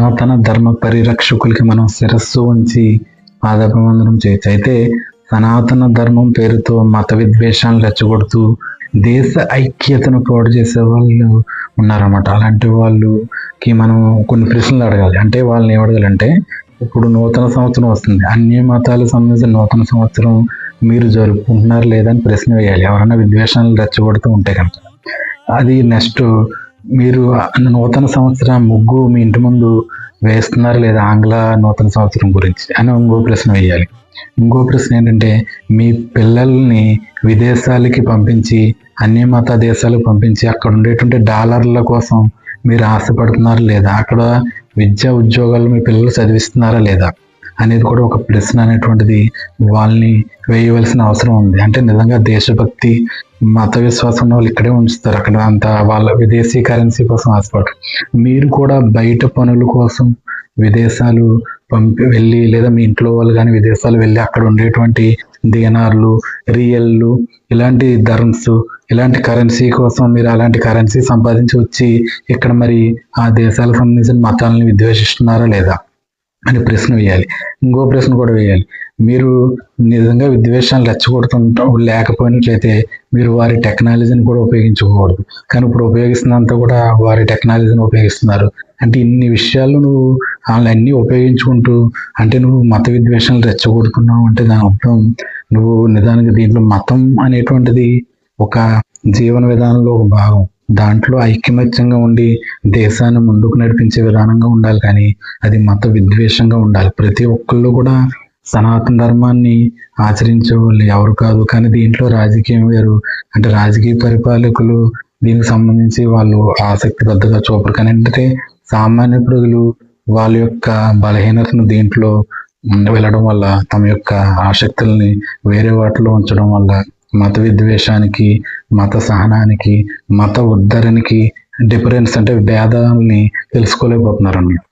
సనాతన ధర్మ పరిరక్షకులకి మనం శిరస్సు ఉంచి పాదాభివందనం చేయొచ్చు. అయితే సనాతన ధర్మం పేరుతో మత విద్వేషాలను రెచ్చగొడుతూ దేశ ఐక్యతను పాడు చేసే వాళ్ళు ఉన్నారన్నమాట. అలాంటి వాళ్ళకి మనం కొన్ని ప్రశ్నలు అడగాలి. అంటే వాళ్ళని ఏమడగాలంటే, ఇప్పుడు నూతన సంవత్సరం వస్తుంది, అన్ని మతాలకు సంబంధించిన నూతన సంవత్సరం మీరు జరుపుకుంటున్నారు లేదా అని ప్రశ్న వేయాలి. ఎవరైనా విద్వేషాలను రెచ్చగొడుతూ ఉంటే కనుక. అది నెక్స్ట్, మీరు నూతన సంవత్సరం ముగ్గు మీ ఇంటి ముందు వేస్తున్నారు లేదా ఆంగ్ల నూతన సంవత్సరం గురించి అని ఇంకో ప్రశ్న వేయాలి. ఇంకో ప్రశ్న ఏంటంటే, మీ పిల్లల్ని విదేశాలకి పంపించి, అన్ని మత దేశాలకు పంపించి అక్కడ ఉండేటువంటి డాలర్ల కోసం మీరు ఆశపడుతున్నారా లేదా, అక్కడ విద్యా ఉద్యోగాలు మీ పిల్లలు చదివిస్తున్నారా లేదా అనేది కూడా ఒక ప్రశ్న అనేటువంటిది వాళ్ళని వేయవలసిన అవసరం ఉంది. అంటే నిజంగా దేశభక్తి, మత విశ్వాసం ఉన్న వాళ్ళు ఇక్కడే ఉంచుతారు, అక్కడ అంత వాళ్ళ విదేశీ కరెన్సీ కోసం ఆశపడరు. మీరు కూడా బయట పనుల కోసం విదేశాలు వెళ్ళి, లేదా మీ ఇంట్లో వాళ్ళు కానీ విదేశాలు వెళ్ళి అక్కడ ఉండేటువంటి దీనార్లు, రియల్లు, ఇలాంటి ధర్మ్స్, ఇలాంటి కరెన్సీ కోసం మీరు అలాంటి కరెన్సీ సంపాదించి వచ్చి ఇక్కడ మరి ఆ దేశాలకు సంబంధించిన మతాలని విద్వేషిస్తున్నారా లేదా అని ప్రశ్న వేయాలి. ఇంకో ప్రశ్న కూడా వేయాలి, మీరు నిజంగా విద్వేషాలు రెచ్చగొడుతుంటా లేకపోయినట్లయితే మీరు వారి టెక్నాలజీని కూడా ఉపయోగించకూడదు, కానీ ఇప్పుడు ఉపయోగిస్తున్నంత కూడా వారి టెక్నాలజీని ఉపయోగిస్తున్నారు. అంటే ఇన్ని విషయాలు నువ్వు వాళ్ళన్నీ ఉపయోగించుకుంటూ, అంటే నువ్వు మత విద్వేషాలు రెచ్చగొడుతున్నావు అంటే దాని అర్థం నువ్వు నిజానికి దీంట్లో మతం అనేటువంటిది ఒక జీవన విధానంలో ఒక భాగం. దాంట్లో ఐకమత్యంగా ఉండి దేశాన్ని ముందుకు నడిపించే విధానంగా ఉండాలి, కానీ అది మత విద్వేషంగా ఉండాలి. ప్రతి ఒక్కళ్ళు కూడా సనాతన ధర్మాన్ని ఆచరించే వాళ్ళు ఎవరు కాదు, కానీ దీంట్లో రాజకీయం వేరు. అంటే రాజకీయ పరిపాలకులు దీనికి సంబంధించి వాళ్ళు ఆసక్తి పెద్దగా చూపరు, కానీ ఏంటంటే సామాన్య ప్రజలు వాళ్ళ యొక్క బలహీనతను దీంట్లో వెళ్ళడం వల్ల, తమ యొక్క ఆసక్తుల్ని వేరే వాటిలో ఉంచడం వల్ల మత విద్వేషానికి, మత సహనానికి, మత ఉద్ధరణకి డిఫరెన్స్ అంటే భేదాలని తెలుసుకోలేకపోతున్నారు అన్నమాట.